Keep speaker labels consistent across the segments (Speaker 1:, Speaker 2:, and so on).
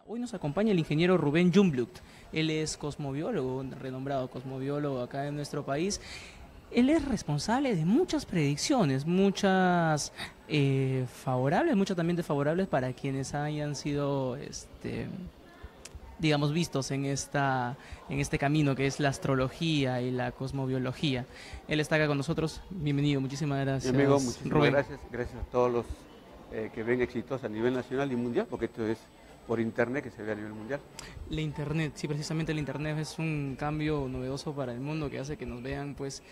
Speaker 1: Hoy nos acompaña el ingeniero Rubén Jungblut. Él es cosmobiólogo, un renombrado cosmobiólogo acá en nuestro país. Él es responsable de muchas predicciones, muchas favorables, muchas también desfavorables para quienes hayan sido, digamos, vistos en este camino que es la astrología y la cosmobiología. Él está acá con nosotros. Bienvenido, muchísimas
Speaker 2: Mi
Speaker 1: gracias,
Speaker 2: amigo, muchísimas
Speaker 1: Rubén.
Speaker 2: gracias. Gracias a todos los que ven exitosos a nivel nacional y mundial, porque esto es por internet que se ve a nivel mundial.
Speaker 1: La internet, sí, precisamente el internet es un cambio novedoso para el mundo que hace que nos vean, pues,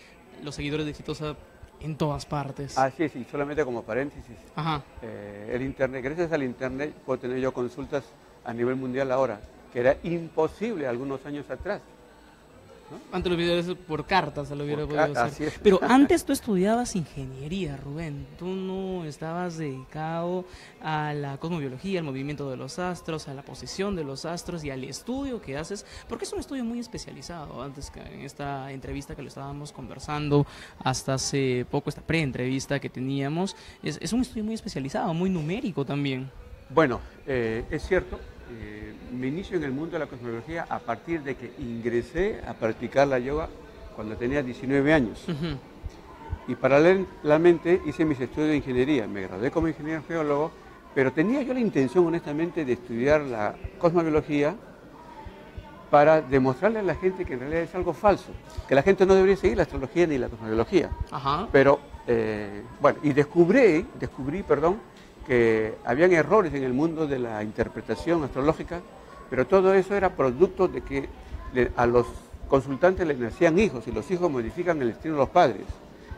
Speaker 1: los seguidores de Exitosa en todas partes.
Speaker 2: Así es, y solamente como paréntesis,
Speaker 1: Ajá.
Speaker 2: el internet, gracias al internet puedo tener yo consultas a nivel mundial ahora, que era imposible algunos años atrás, ¿no?
Speaker 1: Antes lo hubiera por cartas, lo hubiera
Speaker 2: Por
Speaker 1: podido
Speaker 2: cartas,
Speaker 1: hacer.
Speaker 2: así es.
Speaker 1: Pero antes tú estudiabas ingeniería, Rubén. Tú no estabas dedicado a la cosmobiología, al movimiento de los astros, a la posición de los astros y al estudio que haces, porque es un estudio muy especializado. Antes que en esta entrevista que lo estábamos conversando, hasta hace poco, esta pre-entrevista que teníamos, es un estudio muy especializado, muy numérico también.
Speaker 2: Bueno, es cierto, me inicio en el mundo de la cosmología a partir de que ingresé a practicar la yoga cuando tenía 19 años.
Speaker 1: Ujú.
Speaker 2: Y paralelamente hice mis estudios de ingeniería, me gradué como ingeniero geólogo, pero tenía yo la intención honestamente de estudiar la cosmobiología para demostrarle a la gente que en realidad es algo falso, que la gente no debería seguir la astrología ni la cosmobiología.
Speaker 1: Ajá.
Speaker 2: Pero, bueno, y descubrí, que habían errores en el mundo de la interpretación astrológica, pero todo eso era producto de que a los consultantes les nacían hijos y los hijos modifican el destino de los padres.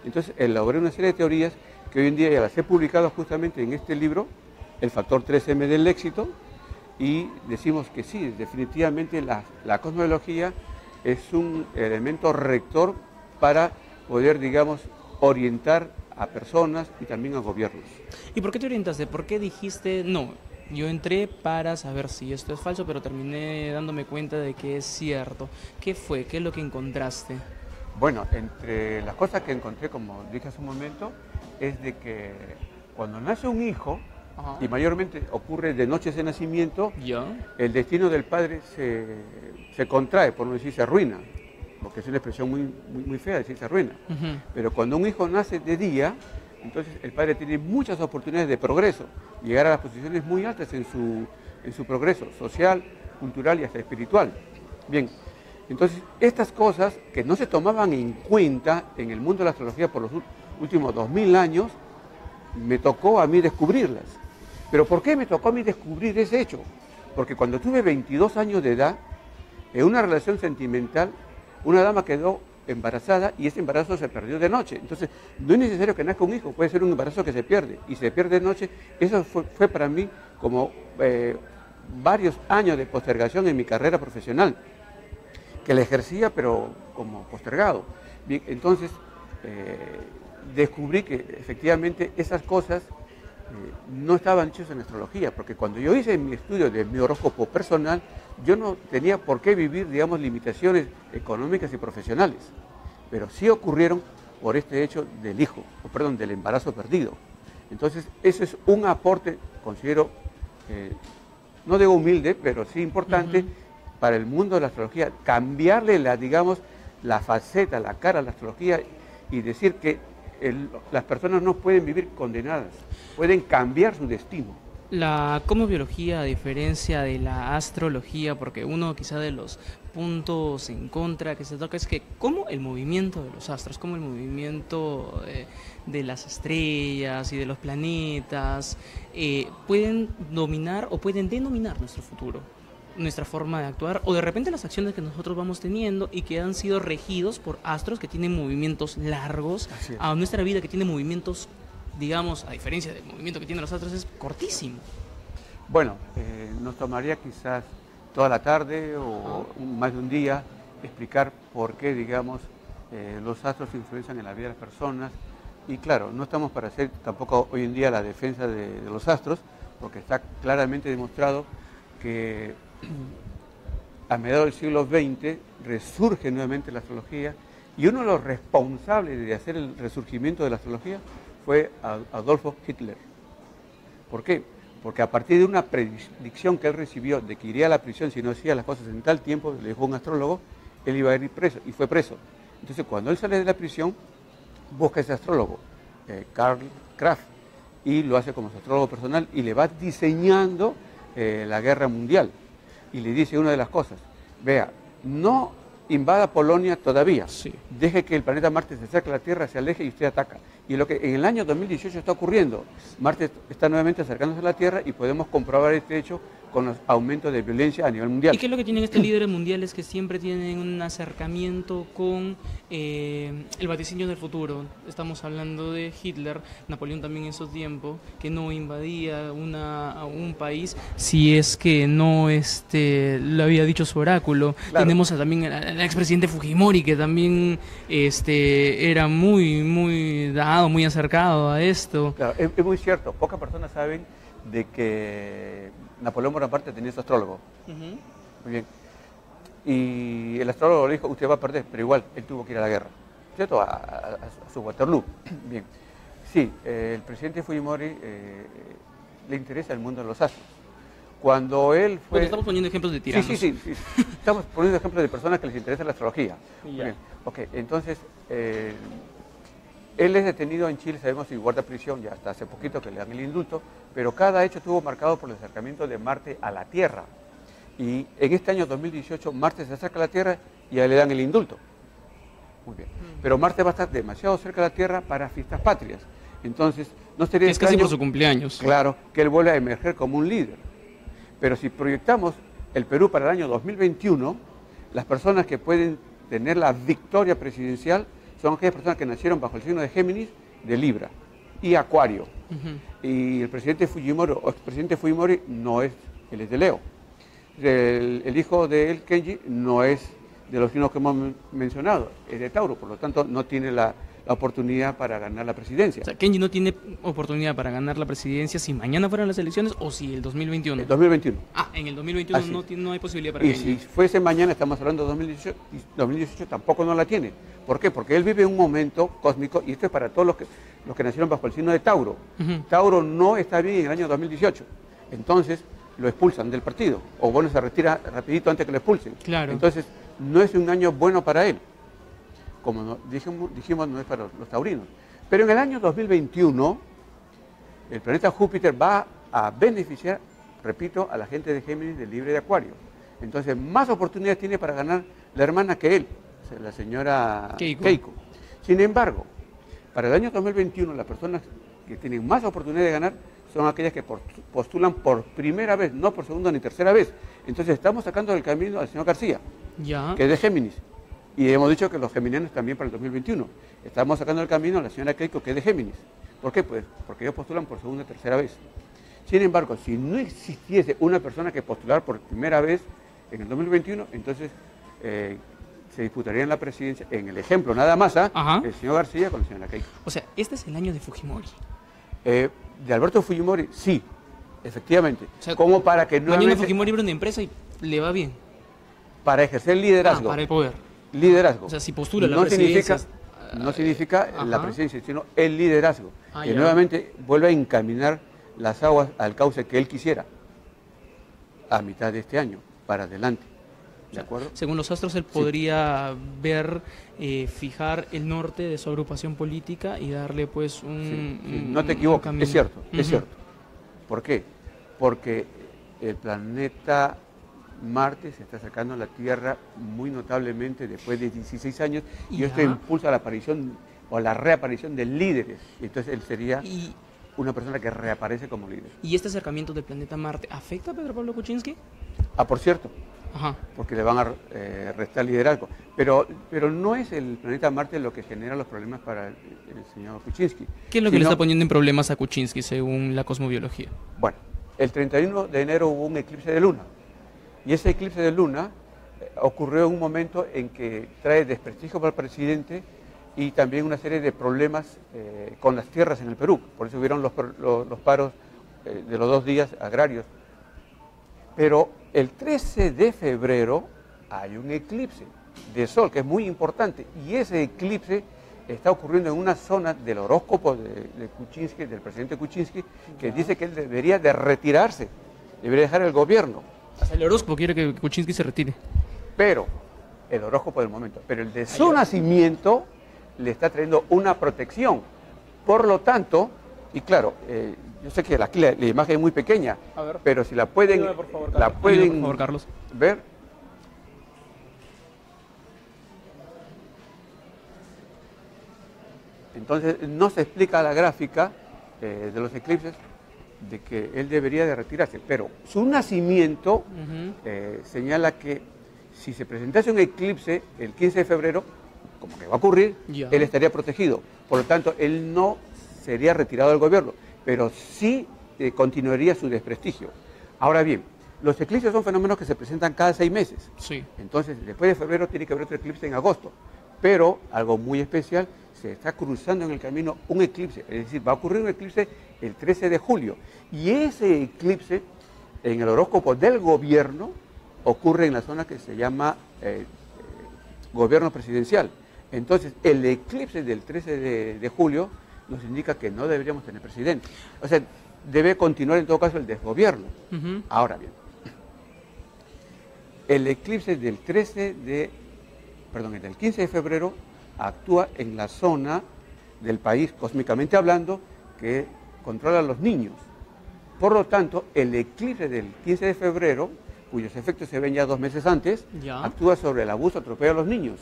Speaker 2: Entonces elaboré una serie de teorías que hoy en día ya las he publicado justamente en este libro, El factor 3M del éxito, y decimos que sí, definitivamente la cosmología es un elemento rector para poder, digamos, orientar a personas y también a gobiernos.
Speaker 1: ¿Y por qué te orientaste? ¿Por qué dijiste, no, yo entré para saber si esto es falso, pero terminé dándome cuenta de que es cierto? ¿Qué fue? ¿Qué es lo que encontraste?
Speaker 2: Bueno, entre las cosas que encontré, como dije hace un momento, es de que cuando nace un hijo,
Speaker 1: Ajá.
Speaker 2: y mayormente ocurre de noches de nacimiento,
Speaker 1: ¿Ya?
Speaker 2: el destino del padre se contrae, por no decir se arruina, porque es una expresión muy fea decir se arruina.
Speaker 1: Ujú.
Speaker 2: Pero cuando un hijo nace de día, entonces el padre tiene muchas oportunidades de progreso, llegar a las posiciones muy altas en su progreso social, cultural y hasta espiritual. Bien, entonces estas cosas que no se tomaban en cuenta en el mundo de la astrología por los últimos 2000 años, me tocó a mí descubrirlas. ¿Pero por qué me tocó a mí descubrir ese hecho? Porque cuando tuve 22 años de edad, en una relación sentimental, una dama quedó embarazada y ese embarazo se perdió de noche. Entonces, no es necesario que nazca un hijo, puede ser un embarazo que se pierde y se pierde de noche. Eso fue para mí como varios años de postergación en mi carrera profesional, que la ejercía pero como postergado. Bien, entonces, descubrí que efectivamente esas cosas no estaban hechos en astrología, porque cuando yo hice mi estudio de mi horóscopo personal, yo no tenía por qué vivir, digamos, limitaciones económicas y profesionales, pero sí ocurrieron por este hecho del hijo, del embarazo perdido. Entonces, ese es un aporte, considero, no digo humilde, pero sí importante para el mundo de la astrología, cambiarle digamos, la faceta, la cara a la astrología y decir que las personas no pueden vivir condenadas, pueden cambiar su destino.
Speaker 1: La cosmobiología, a diferencia de la astrología, porque uno quizá de los puntos en contra que se toca es que como el movimiento de los astros, como el movimiento de las estrellas y de los planetas pueden dominar o pueden denominar nuestro futuro, nuestra forma de actuar, o de repente las acciones que nosotros vamos teniendo y que han sido regidos por astros que tienen movimientos largos, a nuestra vida que tiene movimientos, digamos, a diferencia del movimiento que tienen los astros, es cortísimo.
Speaker 2: Bueno, nos tomaría quizás toda la tarde o más de un día explicar por qué, digamos, los astros influencian en la vida de las personas. Y claro, no estamos para hacer tampoco hoy en día la defensa de los astros, porque está claramente demostrado que a mediados del siglo XX resurge nuevamente la astrología y uno de los responsables de hacer el resurgimiento de la astrología fue Adolfo Hitler. ¿Por qué? porque a partir de una predicción que él recibió de que iría a la prisión si no hacía las cosas en tal tiempo, le dijo un astrólogo, él iba a ir preso, y fue preso. Entonces, cuando él sale de la prisión, busca a ese astrólogo, Karl Kraft, y lo hace como su astrólogo personal, y le va diseñando la guerra mundial. Y le dice una de las cosas, vea, no invada Polonia todavía,
Speaker 1: Sí.
Speaker 2: deje que el planeta Marte se acerque a la Tierra, se aleje y usted ataca. Y lo que en el año 2018 está ocurriendo, Marte está nuevamente acercándose a la Tierra y podemos comprobar este hecho con los aumentos de violencia a nivel mundial.
Speaker 1: ¿Y qué es lo que tienen estos líderes mundiales que siempre tienen un acercamiento con el vaticinio del futuro? Estamos hablando de Hitler, Napoleón también en su tiempo, que no invadía a un país si es que no lo había dicho su oráculo.
Speaker 2: Claro.
Speaker 1: Tenemos también al expresidente Fujimori, que también era muy dado, muy acercado a esto.
Speaker 2: Claro, es muy cierto, pocas personas saben de que Napoleón Bonaparte tenía su astrólogo. Muy bien. Y el astrólogo le dijo, usted va a perder, pero igual, él tuvo que ir a la guerra, ¿cierto? A su Waterloo. Bien. Sí, el presidente Fujimori le interesa el mundo de los astros. Cuando él fue...
Speaker 1: Bueno, estamos poniendo ejemplos de tiranos.
Speaker 2: Sí. Estamos poniendo ejemplos de personas que les interesa la astrología.
Speaker 1: Ya.
Speaker 2: Muy bien. Ok, entonces, él es detenido en Chile, sabemos, y guarda prisión, ya hasta hace poquito que le dan el indulto, pero cada hecho estuvo marcado por el acercamiento de Marte a la Tierra. Y en este año 2018, Marte se acerca a la Tierra y ya le dan el indulto. Muy bien. Pero Marte va a estar demasiado cerca de la Tierra para fiestas patrias. Entonces, no sería
Speaker 1: Es casi
Speaker 2: extraño,
Speaker 1: por su cumpleaños.
Speaker 2: claro, que él vuelva a emerger como un líder. Pero si proyectamos el Perú para el año 2021, las personas que pueden tener la victoria presidencial son aquellas personas que nacieron bajo el signo de Géminis, de Libra y Acuario. Y el presidente Fujimori, o expresidente Fujimori, no es, él es de Leo. El hijo de él, Kenji, no es de los signos que hemos mencionado, es de Tauro, por lo tanto no tiene la oportunidad para ganar la presidencia.
Speaker 1: O sea, Kenji no tiene oportunidad para ganar la presidencia si mañana fueran las elecciones o si el 2021.
Speaker 2: El 2021.
Speaker 1: Ah, en el 2021
Speaker 2: Así
Speaker 1: no hay posibilidad para
Speaker 2: Y
Speaker 1: Kenji.
Speaker 2: si fuese mañana, estamos hablando de 2018, tampoco no la tiene. ¿Por qué? Porque él vive un momento cósmico, y esto es para todos los que nacieron bajo el signo de Tauro. Tauro no está bien en el año 2018. Entonces lo expulsan del partido, o bueno, se retira rapidito antes que lo expulsen.
Speaker 1: Claro.
Speaker 2: Entonces no es un año bueno para él. Como dijimos, no es para los taurinos. Pero en el año 2021, el planeta Júpiter va a beneficiar, repito, a la gente de Géminis, de Libra y de Acuario. Entonces, más oportunidades tiene para ganar la hermana que él, o sea, la señora Keiko. Sin embargo, para el año 2021, las personas que tienen más oportunidades de ganar son aquellas que postulan por primera vez, no por segunda ni tercera vez. Entonces, estamos sacando del camino al señor García,
Speaker 1: Ya.
Speaker 2: que es de Géminis. Y hemos dicho que los geminianos también para el 2021. Estamos sacando del camino a la señora Keiko, que es de Géminis. ¿Por qué? Pues porque ellos postulan por segunda y tercera vez. Sin embargo, si no existiese una persona que postular por primera vez en el 2021, entonces se disputaría en la presidencia, en el ejemplo nada más, el señor García con la señora Keiko.
Speaker 1: O sea, este es el año de Fujimori.
Speaker 2: De Alberto Fujimori, sí, efectivamente.
Speaker 1: O sea,
Speaker 2: como para que
Speaker 1: mañana
Speaker 2: nuevamente,
Speaker 1: Fujimori abre una empresa y le va bien.
Speaker 2: para ejercer liderazgo.
Speaker 1: Para el poder.
Speaker 2: Liderazgo.
Speaker 1: O sea, si postula la
Speaker 2: no
Speaker 1: presidencia...
Speaker 2: no significa la
Speaker 1: Ajá.
Speaker 2: presidencia, sino el liderazgo. Que
Speaker 1: Ya.
Speaker 2: nuevamente vuelve a encaminar las aguas al cauce que él quisiera a mitad de este año, para adelante. ¿De acuerdo?
Speaker 1: Según los astros, él podría ver, fijar el norte de su agrupación política y darle pues
Speaker 2: No te equivocas, es cierto, es cierto. ¿Por qué? Porque el planeta Marte se está acercando a la Tierra muy notablemente después de 16 años y esto impulsa la aparición o la reaparición de líderes. Y entonces él sería una persona que reaparece como líder.
Speaker 1: ¿Y este acercamiento del planeta Marte afecta a Pedro Pablo Kuczynski?
Speaker 2: Por cierto,
Speaker 1: Ajá.
Speaker 2: porque le van a restar liderazgo. Pero no es el planeta Marte lo que genera los problemas para el señor Kuczynski.
Speaker 1: ¿Qué es lo que le está poniendo en problemas a Kuczynski según la cosmobiología?
Speaker 2: Bueno, el 31 de enero hubo un eclipse de luna. Y ese eclipse de luna ocurrió en un momento en que trae desprestigio para el presidente y también una serie de problemas con las tierras en el Perú. Por eso hubieron los paros de los 2 días agrarios. Pero el 13 de febrero hay un eclipse de sol que es muy importante y ese eclipse está ocurriendo en una zona del horóscopo de Kuczynski, del presidente Kuczynski, que dice que él debería de retirarse, debería dejar el gobierno.
Speaker 1: O sea, el horóscopo quiere que Kuczynski se retire.
Speaker 2: Pero, el horóscopo del momento, pero el de su nacimiento le está trayendo una protección. Por lo tanto, y claro, yo sé que aquí la imagen es muy pequeña, pero si la pueden,
Speaker 1: Ayúdame, por favor,
Speaker 2: la pueden
Speaker 1: por favor, Carlos.
Speaker 2: ver. Entonces, no se explica la gráfica de los eclipses de que él debería de retirarse, pero su nacimiento señala que si se presentase un eclipse el 15 de febrero, como que va a ocurrir, él estaría protegido. Por lo tanto, él no sería retirado del gobierno, pero sí continuaría su desprestigio. Ahora bien, los eclipses son fenómenos que se presentan cada 6 meses.
Speaker 1: Sí.
Speaker 2: Entonces, después de febrero tiene que haber otro eclipse en agosto. Pero, algo muy especial, se está cruzando en el camino un eclipse. Es decir, va a ocurrir un eclipse el 13 de julio. Y ese eclipse, en el horóscopo del gobierno, ocurre en la zona que se llama gobierno presidencial. Entonces, el eclipse del 13 de julio nos indica que no deberíamos tener presidente. O sea, debe continuar en todo caso el desgobierno. Ahora bien, el eclipse del 15 de febrero actúa en la zona del país, cósmicamente hablando, que controla a los niños. Por lo tanto, el eclipse del 15 de febrero, cuyos efectos se ven ya 2 meses antes, actúa sobre el abuso, atropello a los niños,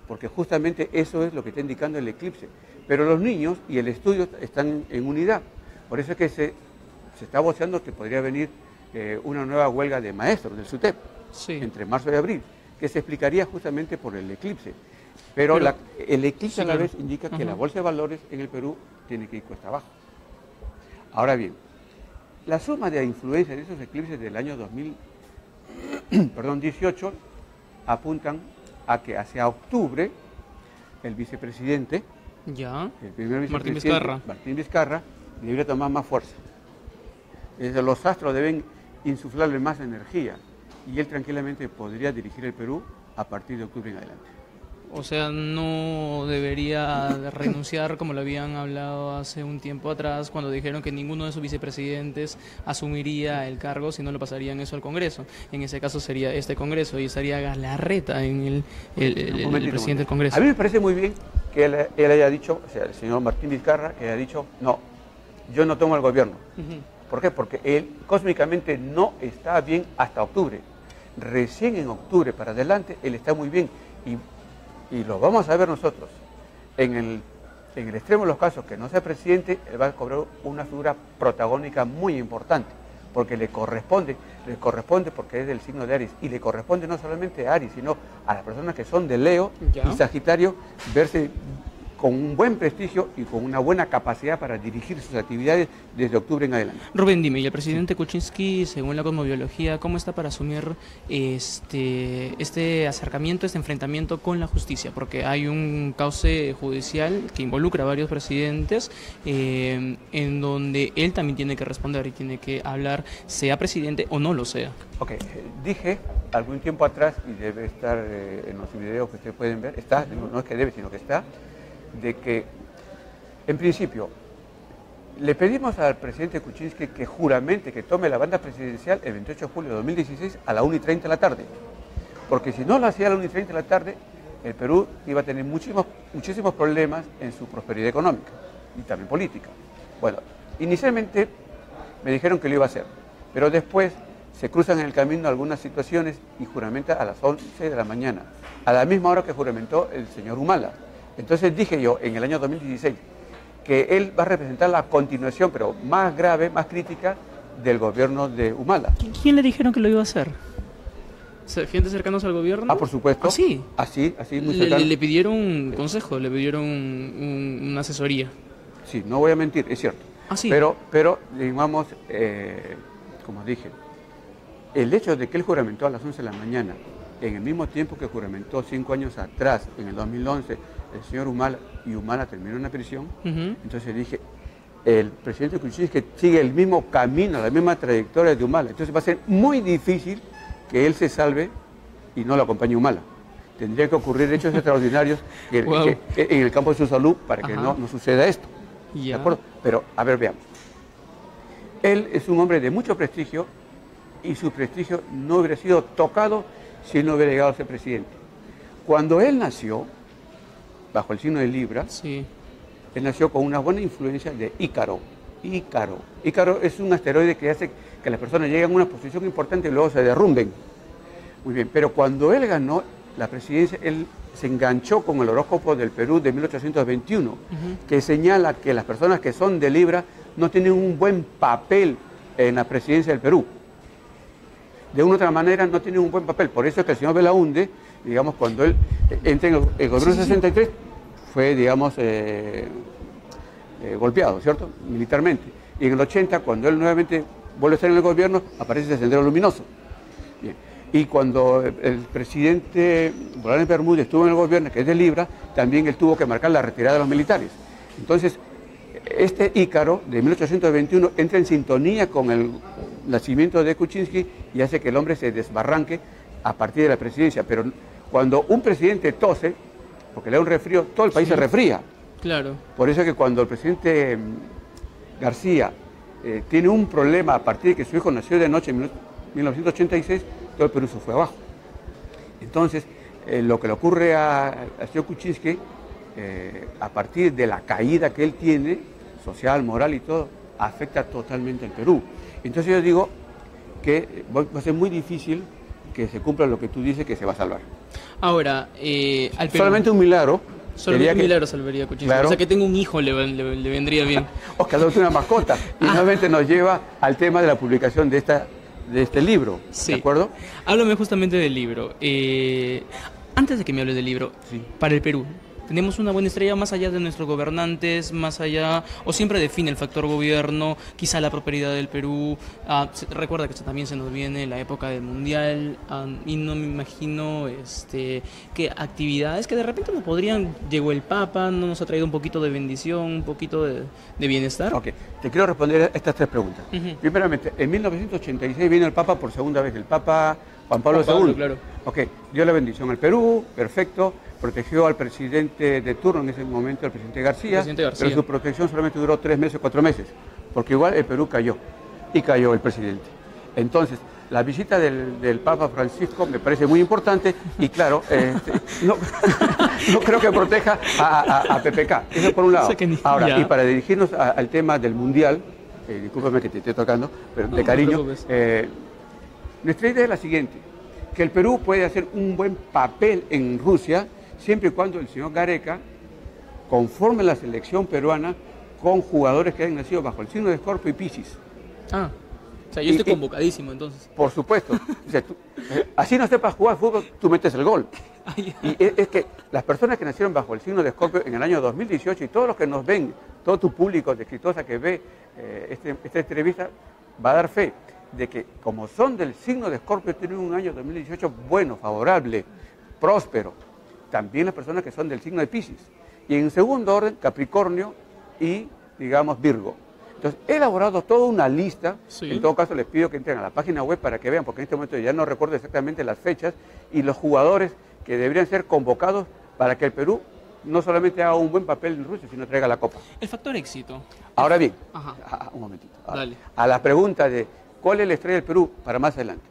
Speaker 2: porque justamente eso es lo que está indicando el eclipse. Pero los niños y el estudio están en unidad. Por eso es que se está voceando que podría venir una nueva huelga de maestros del SUTEP entre marzo y abril, que se explicaría justamente por el eclipse. Pero el eclipse a la vez indica que la bolsa de valores en el Perú tiene que ir cuesta abajo. Ahora bien, la suma de influencia de esos eclipses del año 2018 apuntan a que hacia octubre el vicepresidente, el primer vicepresidente, Martín Vizcarra, debería tomar más fuerza. Los astros deben insuflarle más energía y él tranquilamente podría dirigir el Perú a partir de octubre en adelante.
Speaker 1: O sea, no debería renunciar como lo habían hablado hace un tiempo atrás cuando dijeron que ninguno de sus vicepresidentes asumiría el cargo si no lo pasarían eso al Congreso. En ese caso sería este Congreso y estaría Galarreta en el presidente del Congreso.
Speaker 2: A mí me parece muy bien que él haya dicho, o sea, el señor Martín Vizcarra, que haya dicho, no, yo no tomo el gobierno. ¿Por qué? Porque él cósmicamente no está bien hasta octubre. Recién en octubre para adelante él está muy bien y lo vamos a ver nosotros. En el extremo de los casos que no sea presidente, él va a cobrar una figura protagónica muy importante, porque le corresponde porque es del signo de Aries, y le corresponde no solamente a Aries, sino a las personas que son de Leo y Sagitario, verse con un buen prestigio y con una buena capacidad para dirigir sus actividades desde octubre en adelante.
Speaker 1: Rubén, dime, y el presidente Kuczynski, según la cosmobiología, ¿cómo está para asumir este acercamiento, este enfrentamiento con la justicia? Porque hay un cauce judicial que involucra a varios presidentes, en donde él también tiene que responder y tiene que hablar, sea presidente o no lo sea.
Speaker 2: Ok, dije algún tiempo atrás, y debe estar en los videos que ustedes pueden ver, está, no es que debe, sino que está, de que, en principio, le pedimos al presidente Kuczynski que juramente que tome la banda presidencial el 28 de julio de 2016 a la 1:30 de la tarde, porque si no lo hacía a la 1:30 de la tarde, el Perú iba a tener muchísimos problemas en su prosperidad económica y también política. Bueno, inicialmente me dijeron que lo iba a hacer, pero después se cruzan en el camino algunas situaciones y juramenta a las 11 de la mañana, a la misma hora que juramentó el señor Humala. Entonces dije yo, en el año 2016, que él va a representar la continuación, pero más grave, más crítica, del gobierno de Humala.
Speaker 1: ¿Quién le dijeron que lo iba a hacer? ¿Gente cercanos al gobierno?
Speaker 2: Ah, por supuesto.
Speaker 1: ¿Ah, sí?
Speaker 2: Así, muy cercano.
Speaker 1: Le pidieron un consejo, le pidieron una asesoría.
Speaker 2: Sí, no voy a mentir, es cierto.
Speaker 1: Ah, sí.
Speaker 2: Pero digamos, como dije, el hecho de que él juramentó a las 11 de la mañana, en el mismo tiempo que juramentó 5 años atrás, en el 2011, el señor Humala, y Humala terminó en la prisión, entonces dije, el presidente Kuczynski sigue el mismo camino, la misma trayectoria de Humala, entonces va a ser muy difícil que él se salve y no lo acompañe Humala. tendrían que ocurrir hechos extraordinarios
Speaker 1: Wow.
Speaker 2: en el campo de su salud para que
Speaker 1: Ajá.
Speaker 2: no suceda esto. ¿De
Speaker 1: Ya.
Speaker 2: acuerdo? Pero, a ver, veamos. Él es un hombre de mucho prestigio y su prestigio no hubiera sido tocado si él no hubiera llegado a ser presidente. Cuando él nació, bajo el signo de Libra,
Speaker 1: Sí.
Speaker 2: él nació con una buena influencia de Ícaro. Ícaro es un asteroide que hace que las personas lleguen a una posición importante y luego se derrumben. Muy bien, pero cuando él ganó la presidencia, él se enganchó con el horóscopo del Perú de 1821, que señala que las personas que son de Libra no tienen un buen papel en la presidencia del Perú. De una u otra manera no tienen un buen papel. Por eso es que el señor Belaúnde, digamos, cuando él entra en el gobierno 63, fue, digamos, golpeado, ¿cierto? Militarmente. Y en el 80, cuando él nuevamente vuelve a estar en el gobierno, aparece ese Sendero Luminoso. Bien. Y cuando el presidente Bolaños Bermúdez estuvo en el gobierno, que es de Libra, también él tuvo que marcar la retirada de los militares. Entonces, este Ícaro de 1821 entra en sintonía con el nacimiento de Kuczynski y hace que el hombre se desbarranque a partir de la presidencia. Pero cuando un presidente tose, porque le da un resfrío, todo el país se resfría.
Speaker 1: Claro.
Speaker 2: Por eso es que cuando el presidente García tiene un problema a partir de que su hijo nació de noche en 1986, todo el Perú se fue abajo. Entonces, lo que le ocurre al señor Kuczynski, a partir de la caída que él tiene, social, moral y todo, afecta totalmente al Perú. Entonces yo digo que va a ser muy difícil que se cumpla lo que tú dices que se va a salvar.
Speaker 1: Ahora, al Perú.
Speaker 2: Solamente un milagro.
Speaker 1: Solamente un milagro salvaría a Kuczynski.
Speaker 2: Claro.
Speaker 1: O sea, que tenga un hijo le vendría bien.
Speaker 2: O que adopte una mascota. Y nuevamente nos lleva al tema de la publicación de este libro.
Speaker 1: Sí.
Speaker 2: ¿De acuerdo?
Speaker 1: Háblame justamente del libro. Antes de que me hables del libro,
Speaker 2: Sí.
Speaker 1: para el Perú, ¿tenemos una buena estrella más allá de nuestros gobernantes, más allá, o siempre define el factor gobierno, quizá la prosperidad del Perú? Recuerda que también se nos viene la época del Mundial, y no me imagino que actividades que de repente nos podrían, llegó el Papa, no nos ha traído un poquito de bendición, un poquito de bienestar.
Speaker 2: Ok, te quiero responder a estas tres preguntas.
Speaker 1: Ujú.
Speaker 2: Primeramente, en 1986 vino el Papa por segunda vez, el Papa Juan Pablo
Speaker 1: Juan Pablo,
Speaker 2: II.
Speaker 1: claro.
Speaker 2: Ok, dio la bendición al Perú, perfecto, protegió al presidente de turno en ese momento, el presidente García,
Speaker 1: García.
Speaker 2: pero su protección solamente duró 3 meses, 4 meses, porque igual el Perú cayó, y cayó el presidente. Entonces, la visita del Papa Francisco me parece muy importante, y claro, no, no creo que proteja a PPK, eso por un lado. Ahora,
Speaker 1: Ya.
Speaker 2: y para dirigirnos al tema del Mundial, discúlpame que te esté tocando, pero
Speaker 1: No,
Speaker 2: de
Speaker 1: no te
Speaker 2: cariño,
Speaker 1: preocupes.
Speaker 2: nuestra idea es la siguiente, que el Perú puede hacer un buen papel en Rusia siempre y cuando el señor Gareca conforme la selección peruana con jugadores que hayan nacido bajo el signo de Escorpio y Piscis.
Speaker 1: O sea, yo estoy convocadísimo entonces.
Speaker 2: Por supuesto. O sea, así no sepas jugar fútbol, tú metes el gol. Y es que las personas que nacieron bajo el signo de Escorpio en el año 2018 y todos los que nos ven, todo tu público de exitosa que ve esta entrevista, va a dar fe de que como son del signo de Escorpio tienen un año 2018 bueno, favorable, próspero. También las personas que son del signo de Piscis. Y en segundo orden, Capricornio y, digamos, Virgo. Entonces, he elaborado toda una lista.
Speaker 1: Sí.
Speaker 2: En todo caso, les pido que entren a la página web para que vean, porque en este momento ya no recuerdo exactamente las fechas y los jugadores que deberían ser convocados para que el Perú no solamente haga un buen papel en Rusia, sino traiga la copa.
Speaker 1: El factor éxito.
Speaker 2: Ahora bien,
Speaker 1: Ajá.
Speaker 2: un momentito. Ahora,
Speaker 1: Dale.
Speaker 2: a la pregunta de cuál es la estrella del Perú para más adelante.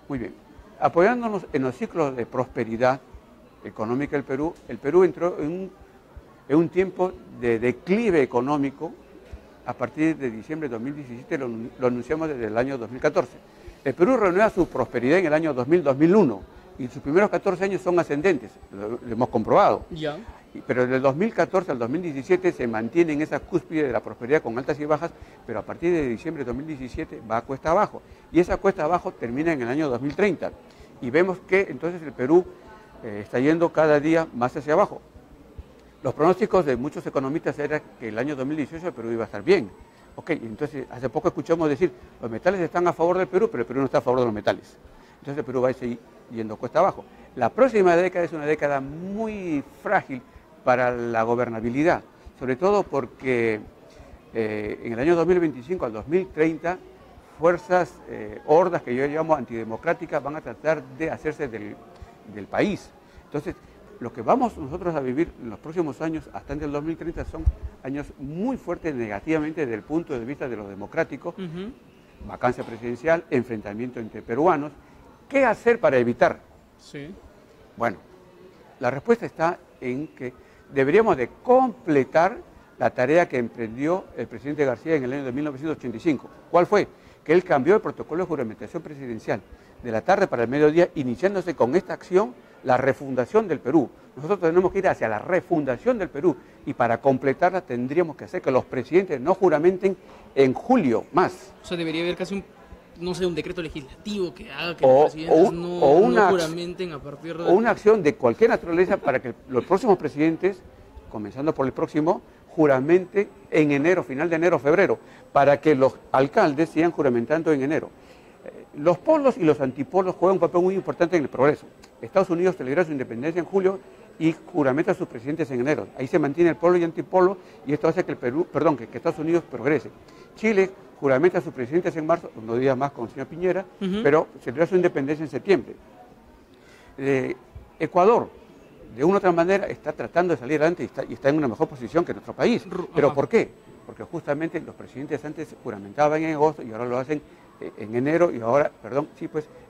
Speaker 2: Muy bien. Apoyándonos en los ciclos de prosperidad económica del Perú, el Perú entró en un tiempo de declive económico. A partir de diciembre de 2017 lo anunciamos desde el año 2014. El Perú renueva su prosperidad en el año 2000-2001 y sus primeros 14 años son ascendentes, lo hemos comprobado.
Speaker 1: Ya.
Speaker 2: Pero del 2014 al 2017 se mantiene en esa cúspide de la prosperidad con altas y bajas, pero a partir de diciembre de 2017 va a cuesta abajo. Y esa cuesta abajo termina en el año 2030. Y vemos que entonces el Perú está yendo cada día más hacia abajo. Los pronósticos de muchos economistas eran que el año 2018 el Perú iba a estar bien. Ok, entonces hace poco escuchamos decir, los metales están a favor del Perú, pero el Perú no está a favor de los metales. Entonces el Perú va a seguir yendo cuesta abajo. La próxima década es una década muy frágil para la gobernabilidad, sobre todo porque en el año 2025 al 2030, fuerzas, hordas que yo llamo antidemocráticas, van a tratar de hacerse del país. Entonces, lo que vamos nosotros a vivir en los próximos años, hasta en el 2030, son años muy fuertes negativamente desde el punto de vista de lo democrático, vacancia presidencial, enfrentamiento entre peruanos. ¿Qué hacer para evitar?
Speaker 1: Sí.
Speaker 2: Bueno, la respuesta está en que deberíamos de completar la tarea que emprendió el presidente García en el año de 1985. ¿Cuál fue? Que él cambió el protocolo de juramentación presidencial de la tarde para el mediodía, iniciándose con esta acción la refundación del Perú. Nosotros tenemos que ir hacia la refundación del Perú y para completarla tendríamos que hacer que los presidentes no juramenten en julio más.
Speaker 1: O sea, debería haber casi un decreto legislativo que haga que los presidentes no juramenten a partir de...
Speaker 2: O una acción de cualquier naturaleza para que los próximos presidentes, comenzando por el próximo, juramente en enero, final de enero, febrero, para que los alcaldes sigan juramentando en enero. Los polos y los antipolos juegan un papel muy importante en el progreso. Estados Unidos celebra su independencia en julio y juramenta a sus presidentes en enero. Ahí se mantiene el polo y antipolo y esto hace que que Estados Unidos progrese. Chile juramenta a sus presidentes en marzo, unos días más con el señor Piñera, pero celebra su independencia en septiembre. Ecuador, de una u otra manera, está tratando de salir adelante y está en una mejor posición que nuestro país. ¿Pero por qué? Porque justamente los presidentes antes juramentaban en agosto y ahora lo hacen en enero y ahora,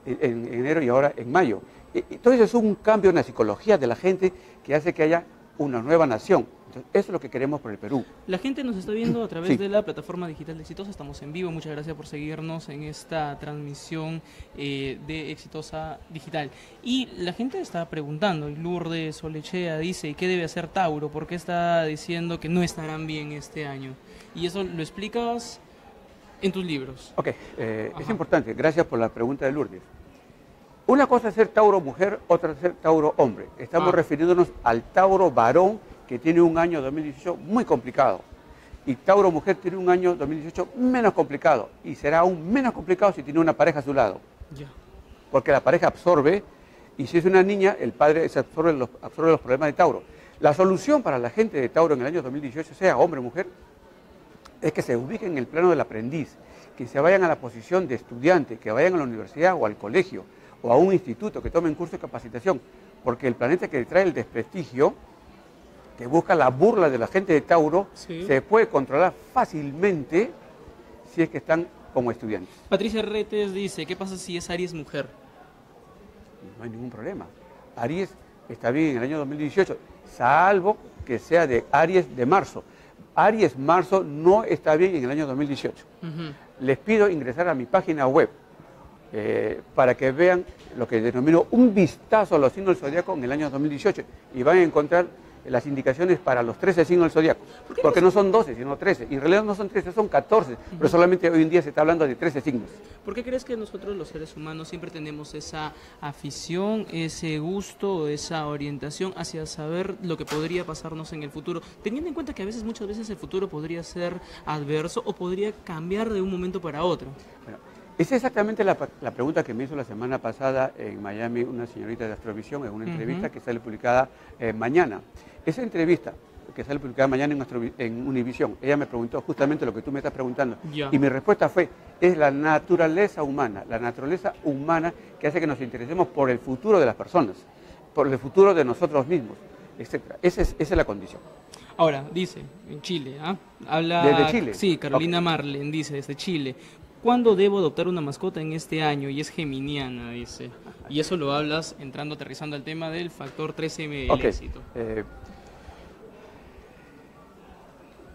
Speaker 2: en enero y ahora en mayo. Entonces es un cambio en la psicología de la gente que hace que haya una nueva nación. Entonces, eso es lo que queremos por el Perú.
Speaker 1: La gente nos está viendo a través de la plataforma digital de Exitosa. Estamos en vivo. Muchas gracias por seguirnos en esta transmisión de Exitosa Digital. Y la gente está preguntando, y Lourdes Olechea dice, ¿qué debe hacer Tauro? ¿Por qué está diciendo que no estarán bien este año? Y eso lo explicas en tus libros.
Speaker 2: Ok, es importante. Gracias por la pregunta de Lourdes. Una cosa es ser Tauro mujer, otra es ser Tauro hombre. Estamos refiriéndonos al Tauro varón, que tiene un año 2018 muy complicado. Y Tauro mujer tiene un año 2018 menos complicado. Y será aún menos complicado si tiene una pareja a su lado. Porque la pareja absorbe, y si es una niña, el padre absorbe los problemas de Tauro. La solución para la gente de Tauro en el año 2018, sea hombre o mujer, es que se ubiquen en el plano del aprendiz, que se vayan a la posición de estudiante, que vayan a la universidad o al colegio, o a un instituto, que tomen curso de capacitación, porque el planeta que trae el desprestigio, que busca la burla de la gente de Tauro, se puede controlar fácilmente si es que están como estudiantes.
Speaker 1: Patricia Retes dice, ¿qué pasa si es Aries mujer?
Speaker 2: No hay ningún problema. Aries está bien en el año 2018, salvo que sea de Aries de marzo. Aries marzo no está bien en el año 2018. Les pido ingresar a mi página web para que vean lo que denomino un vistazo a los signos del zodiaco en el año 2018 y van a encontrar las indicaciones para los 13 signos del zodiaco, porque no son 12, sino 13, y en realidad no son 13, son 14, pero solamente hoy en día se está hablando de 13 signos.
Speaker 1: ¿Por qué crees que nosotros los seres humanos siempre tenemos esa afición, ese gusto, esa orientación hacia saber lo que podría pasarnos en el futuro, teniendo en cuenta que muchas veces el futuro podría ser adverso o podría cambiar de un momento para otro?
Speaker 2: Bueno, es exactamente la pregunta que me hizo la semana pasada en Miami una señorita de Astrovisión en una entrevista que sale publicada mañana. Esa entrevista que sale publicada mañana en Univisión, ella me preguntó justamente lo que tú me estás preguntando. Y mi respuesta fue, es la naturaleza humana que hace que nos interesemos por el futuro de las personas, por el futuro de nosotros mismos, etc. Esa es la condición.
Speaker 1: Ahora, dice, en Chile, habla...
Speaker 2: ¿Desde Chile?
Speaker 1: Sí, Carolina Marlen dice, desde Chile. ¿Cuándo debo adoptar una mascota en este año? Y es geminiana, dice. Y eso lo hablas aterrizando al tema del factor 13M del éxito.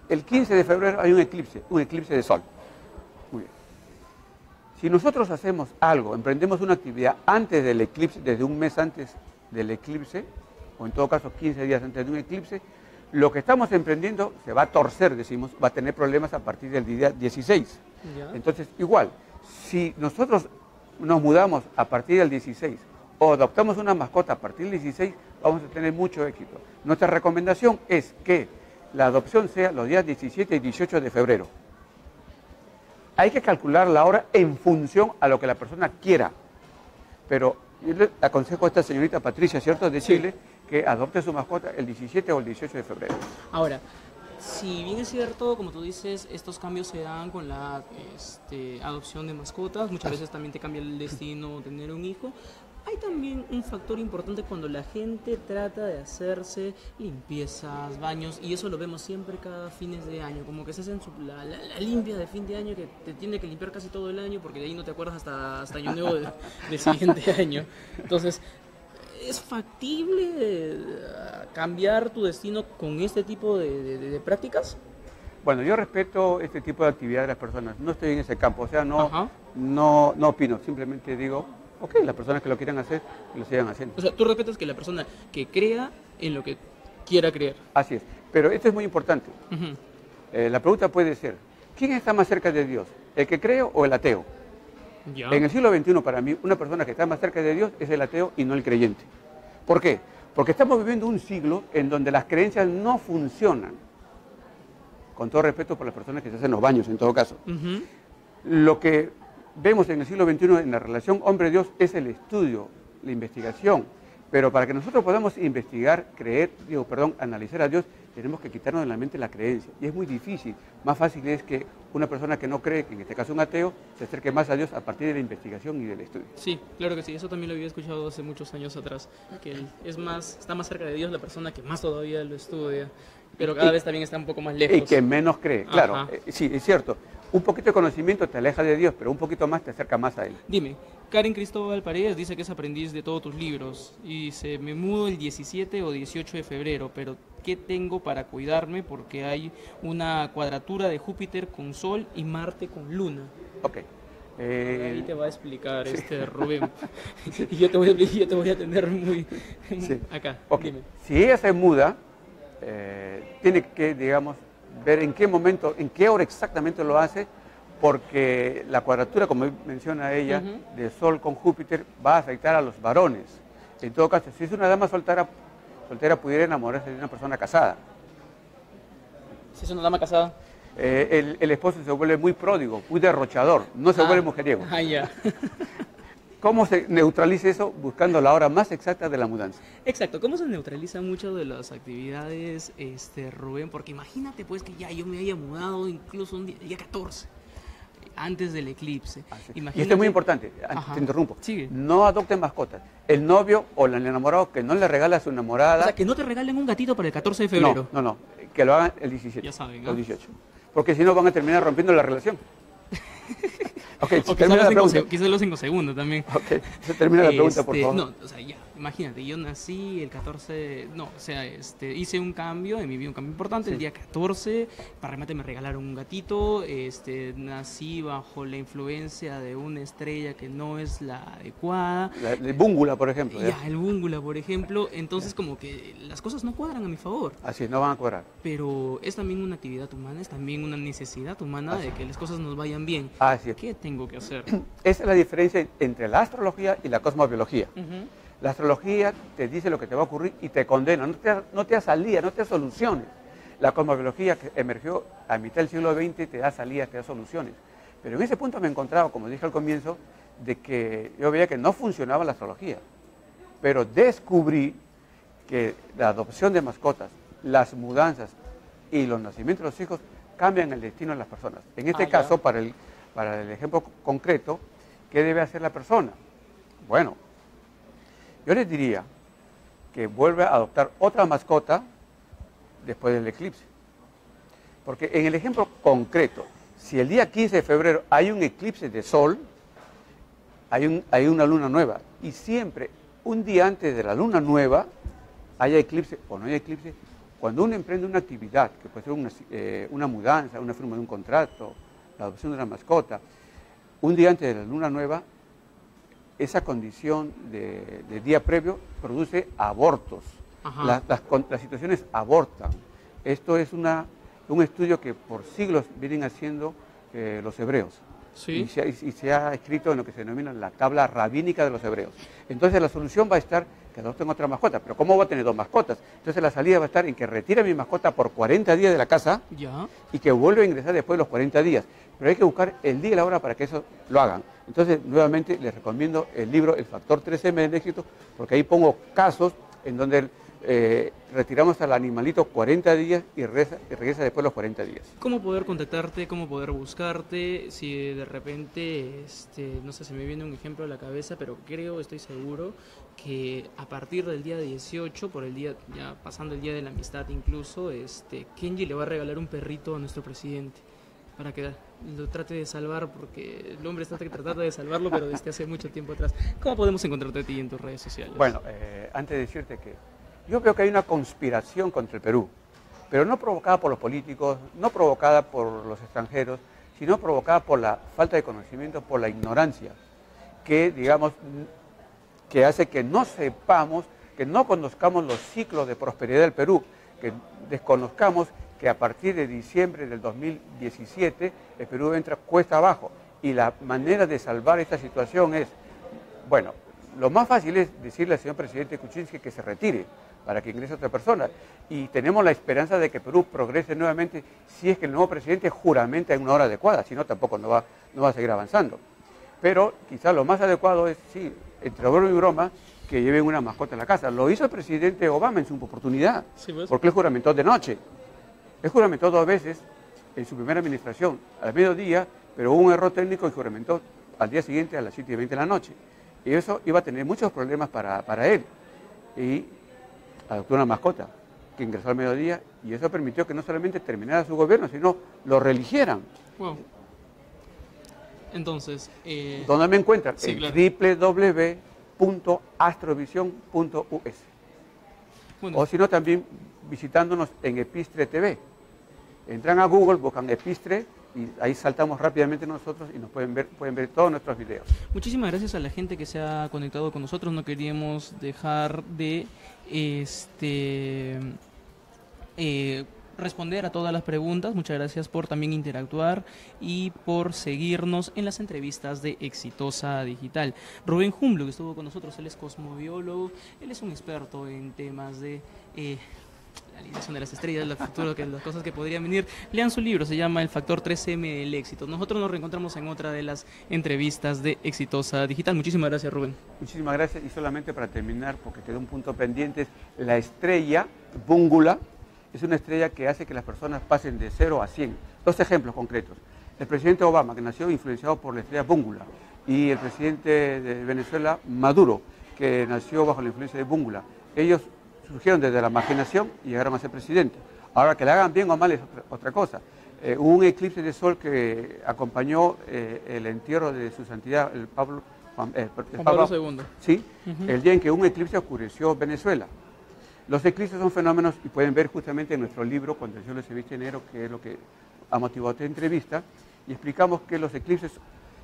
Speaker 2: El 15 de febrero hay un eclipse de sol. Muy bien. Si nosotros hacemos algo, emprendemos una actividad antes del eclipse, desde un mes antes del eclipse, o en todo caso 15 días antes de un eclipse, lo que estamos emprendiendo se va a torcer, decimos, va a tener problemas a partir del día 16. Entonces, igual, si nosotros nos mudamos a partir del 16 o adoptamos una mascota a partir del 16, vamos a tener mucho éxito. Nuestra recomendación es que la adopción sea los días 17 y 18 de febrero. Hay que calcular la hora en función a lo que la persona quiera. Pero yo le aconsejo a esta señorita Patricia, ¿cierto?, de Chile, que adopte su mascota el 17 o el 18 de febrero.
Speaker 1: Ahora, si bien es cierto, como tú dices, estos cambios se dan con la adopción de mascotas, muchas veces también te cambia el destino tener un hijo, Hay también un factor importante cuando la gente trata de hacerse limpiezas, baños, y eso lo vemos siempre cada fines de año, como que se hacen la limpia de fin de año que te tiene que limpiar casi todo el año porque de ahí no te acuerdas hasta año nuevo del siguiente año. Entonces, ¿es factible cambiar tu destino con este tipo de prácticas?
Speaker 2: Bueno, yo respeto este tipo de actividad de las personas, no estoy en ese campo, o sea,
Speaker 1: Ajá.
Speaker 2: no opino, simplemente digo, ok, las personas que lo quieran hacer, que lo sigan haciendo.
Speaker 1: O sea, tú respetas que la persona que crea en lo que quiera creer.
Speaker 2: Así es, pero esto es muy importante.
Speaker 1: Ujú.
Speaker 2: La pregunta puede ser, ¿quién está más cerca de Dios? ¿El que cree o el ateo?
Speaker 1: Ya.
Speaker 2: En el siglo XXI, para mí, una persona que está más cerca de Dios es el ateo y no el creyente. ¿Por qué? Porque estamos viviendo un siglo en donde las creencias no funcionan. Con todo respeto por las personas que se hacen los baños, en todo caso.
Speaker 1: Ujú.
Speaker 2: Lo que vemos en el siglo XXI en la relación hombre-Dios es el estudio, la investigación. Pero para que nosotros podamos investigar, analizar a Dios, tenemos que quitarnos de la mente la creencia. Y es muy difícil. Más fácil es que una persona que no cree, que en este caso un ateo, se acerque más a Dios a partir de la investigación y del estudio.
Speaker 1: Sí, claro que sí, eso también lo había escuchado hace muchos años atrás, que está más cerca de Dios la persona que más todavía lo estudia, pero cada vez también está un poco más lejos.
Speaker 2: Y que menos cree, claro,
Speaker 1: Ajá.
Speaker 2: sí, es cierto. Un poquito de conocimiento te aleja de Dios, pero un poquito más te acerca más a Él.
Speaker 1: Dime, Karen Cristóbal Paredes dice que es aprendiz de todos tus libros y se me mudo el 17 o 18 de febrero, pero ¿qué tengo para cuidarme? Porque hay una cuadratura de Júpiter con Sol y Marte con Luna.
Speaker 2: Ok.
Speaker 1: Ahí te va a explicar Rubén. Y yo te voy a tener muy
Speaker 2: Sí.
Speaker 1: acá.
Speaker 2: Ok.
Speaker 1: Dime.
Speaker 2: Si ella se muda, tiene que, digamos, ver en qué momento, en qué hora exactamente lo hace, porque la cuadratura, como menciona ella,
Speaker 1: Ujú.
Speaker 2: de Sol con Júpiter va a afectar a los varones. En todo caso, si es una dama soltera pudiera enamorarse de una persona casada.
Speaker 1: Si es una dama casada.
Speaker 2: El esposo se vuelve muy pródigo, muy derrochador, no se vuelve mujeriego.
Speaker 1: Ah, ya.
Speaker 2: ¿Cómo se neutraliza eso? Buscando la hora más exacta de la mudanza.
Speaker 1: Exacto, ¿cómo se neutraliza mucho de las actividades, Rubén? Porque imagínate pues que ya yo me haya mudado incluso un día 14, antes del eclipse.
Speaker 2: Y esto es muy importante,
Speaker 1: Ajá.
Speaker 2: te interrumpo.
Speaker 1: Sigue.
Speaker 2: No adopten mascotas. El novio o el enamorado que no le regala a su enamorada...
Speaker 1: O sea, que no te regalen un gatito para el 14 de febrero.
Speaker 2: No, que lo hagan el 17.
Speaker 1: Ya saben,
Speaker 2: o
Speaker 1: ¿ah?
Speaker 2: 18. Porque si no van a terminar rompiendo la relación. Ok,
Speaker 1: O
Speaker 2: termina la pregunta.
Speaker 1: quizás los 5 segundos también.
Speaker 2: Ok, se termina la pregunta, por favor.
Speaker 1: No, o sea, ya, imagínate, yo nací el 14, no, o sea, hice un cambio, en mi vida un cambio importante,
Speaker 2: Sí.
Speaker 1: el día 14, para remate me regalaron un gatito, nací bajo la influencia de una estrella que no es la adecuada,
Speaker 2: El búngula, por ejemplo.
Speaker 1: ya, el búngula, por ejemplo, entonces como que las cosas no cuadran a mi favor,
Speaker 2: Así es, no van a cobrar.
Speaker 1: pero es también una actividad humana, es también una necesidad humana de que las cosas nos vayan bien.
Speaker 2: Así es.
Speaker 1: ¿Qué tengo que hacer?
Speaker 2: Esa es la diferencia entre la astrología y la cosmobiología.
Speaker 1: Ujú.
Speaker 2: La astrología te dice lo que te va a ocurrir y te condena, no te da salida, no te da soluciones. La cosmobiología que emergió a mitad del siglo XX te da salidas, te da soluciones. Pero en ese punto me encontraba, como dije al comienzo, de que yo veía que no funcionaba la astrología. Pero descubrí que la adopción de mascotas, las mudanzas y los nacimientos de los hijos cambian el destino de las personas. En este
Speaker 1: ya.
Speaker 2: caso, para el ejemplo concreto, ¿qué debe hacer la persona? Bueno, yo les diría que vuelva a adoptar otra mascota después del eclipse. Porque en el ejemplo concreto, si el día 15 de febrero hay un eclipse de sol, hay una luna nueva. Y siempre, un día antes de la luna nueva, haya eclipse o no haya eclipse, cuando uno emprende una actividad, que puede ser una mudanza, una firma de un contrato, la adopción de una mascota, un día antes de la luna nueva, esa condición de día previo produce abortos.
Speaker 1: Ajá.
Speaker 2: Las situaciones abortan. Esto es un estudio que por siglos vienen haciendo los hebreos.
Speaker 1: Sí.
Speaker 2: Y se ha escrito en lo que se denomina la tabla rabínica de los hebreos. Entonces la solución va a estar que adopten otra mascota. Pero ¿cómo va a tener dos mascotas? Entonces la salida va a estar en que retire a mi mascota por 40 días de la casa
Speaker 1: Ya.
Speaker 2: y que vuelva a ingresar después de los 40 días. Pero hay que buscar el día y la hora para que eso lo hagan. Entonces, nuevamente, les recomiendo el libro El Factor 3M del Éxito, porque ahí pongo casos en donde retiramos al animalito 40 días y regresa después los 40 días.
Speaker 1: ¿Cómo poder contactarte? ¿Cómo poder buscarte? Si de repente, no sé, se me viene un ejemplo a la cabeza, pero estoy seguro que a partir del día 18, por el día, ya pasando el día de la amistad incluso, Kenji le va a regalar un perrito a nuestro presidente para que lo trate de salvar, porque el hombre está tratando de salvarlo, pero desde hace mucho tiempo atrás. ¿Cómo podemos encontrarte a ti en tus redes sociales?
Speaker 2: Bueno, antes de decirte que yo veo que hay una conspiración contra el Perú, pero no provocada por los políticos, no provocada por los extranjeros, sino provocada por la falta de conocimiento, por la ignorancia, que digamos, que hace que no sepamos, que no conozcamos los ciclos de prosperidad del Perú, que desconozcamos que a partir de diciembre del 2017 el Perú entra cuesta abajo, y la manera de salvar esta situación es, bueno, lo más fácil es decirle al señor presidente Kuczynski que se retire para que ingrese otra persona, y tenemos la esperanza de que Perú progrese nuevamente si es que el nuevo presidente juramenta en una hora adecuada, si no tampoco no va a seguir avanzando. Pero quizás lo más adecuado es, sí, entre broma y broma, que lleven una mascota a la casa. Lo hizo el presidente Obama en su oportunidad, sí, pues, porque él juramentó de noche. Él juramentó 2 veces en su primera administración, al mediodía, pero hubo un error técnico y juramentó al día siguiente a las 7:20 de la noche. Y eso iba a tener muchos problemas para él. Y adoptó una mascota que ingresó al mediodía, y eso permitió que no solamente terminara su gobierno, sino lo reeligieran.
Speaker 1: Wow. Entonces,
Speaker 2: ¿dónde me encuentran?
Speaker 1: Sí,
Speaker 2: en
Speaker 1: claro.
Speaker 2: www.astrovision.us. Bueno. O si no, también visitándonos en Epistre TV. Entran a Google, buscan Epistre, y ahí saltamos rápidamente nosotros y nos pueden ver todos nuestros videos.
Speaker 1: Muchísimas gracias a la gente que se ha conectado con nosotros. No queríamos dejar de responder a todas las preguntas. Muchas gracias por también interactuar y por seguirnos en las entrevistas de Exitosa Digital. Rubén Humblo, que estuvo con nosotros, él es cosmobiólogo, él es un experto en temas de la alineación de las estrellas, el futuro, las cosas que podrían venir. Lean su libro, se llama El Factor 3M del Éxito. Nosotros nos reencontramos en otra de las entrevistas de Exitosa Digital. Muchísimas gracias, Rubén.
Speaker 2: Muchísimas gracias, y solamente para terminar, porque quedó un punto pendiente, la estrella Búngula es una estrella que hace que las personas pasen de 0 a 100. 2 ejemplos concretos. El presidente Obama, que nació influenciado por la estrella Búngula, y el presidente de Venezuela, Maduro, que nació bajo la influencia de Búngula. Ellos surgieron desde la marginación y llegaron a ser presidente. Ahora, que le hagan bien o mal es otra cosa. Hubo un eclipse de sol que acompañó el entierro de su santidad, el Juan
Speaker 1: Pablo II.
Speaker 2: Sí, el día en que un eclipse oscureció Venezuela. Los eclipses son fenómenos, y pueden ver justamente en nuestro libro, Cuando el cielo se viste de negro, que es lo que ha motivado esta entrevista, y explicamos que los eclipses,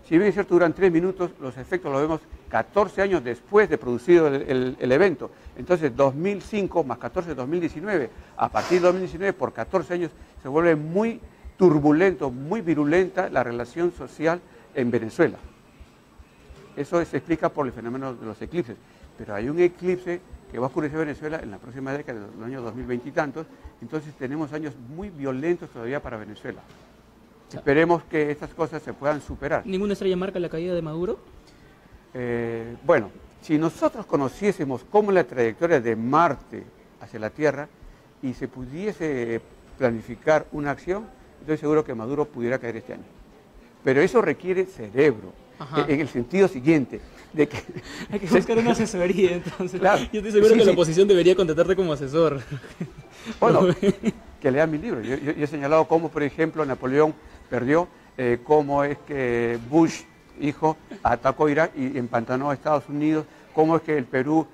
Speaker 2: si bien es cierto, duran 3 minutos, los efectos los vemos 14 años después de producido el evento. Entonces, 2005 más 14, 2019. A partir de 2019, por 14 años, se vuelve muy turbulento, muy virulenta la relación social en Venezuela. Eso se explica por el fenómeno de los eclipses. Pero hay un eclipse que va a oscurecer Venezuela en la próxima década, en el año 2020 y tantos. Entonces, tenemos años muy violentos todavía para Venezuela. Esperemos que estas cosas se puedan superar.
Speaker 1: ¿Ninguna estrella marca la caída de Maduro?
Speaker 2: Bueno, si nosotros conociésemos cómo es la trayectoria de Marte hacia la Tierra y se pudiese planificar una acción, estoy seguro que Maduro pudiera caer este año. Pero eso requiere cerebro, en el sentido siguiente, de que...
Speaker 1: Hay que buscar una asesoría, entonces.
Speaker 2: Claro,
Speaker 1: yo estoy seguro que la oposición debería contratarte como asesor.
Speaker 2: Bueno, que lean mi libro. Yo he señalado cómo, por ejemplo, Napoleón perdió, cómo es que Bush, hijo, atacó Irak y empantanó a Estados Unidos, cómo es que el Perú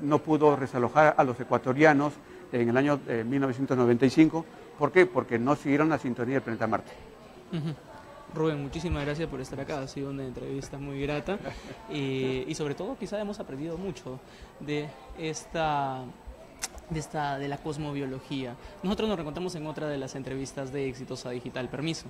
Speaker 2: no pudo desalojar a los ecuatorianos en el año 1995. ¿Por qué? Porque no siguieron la sintonía del planeta Marte.
Speaker 1: Rubén, muchísimas gracias por estar acá, ha sido una entrevista muy grata y sobre todo quizá hemos aprendido mucho de la cosmobiología. Nosotros nos reencontramos en otra de las entrevistas de Exitosa Digital. Permiso.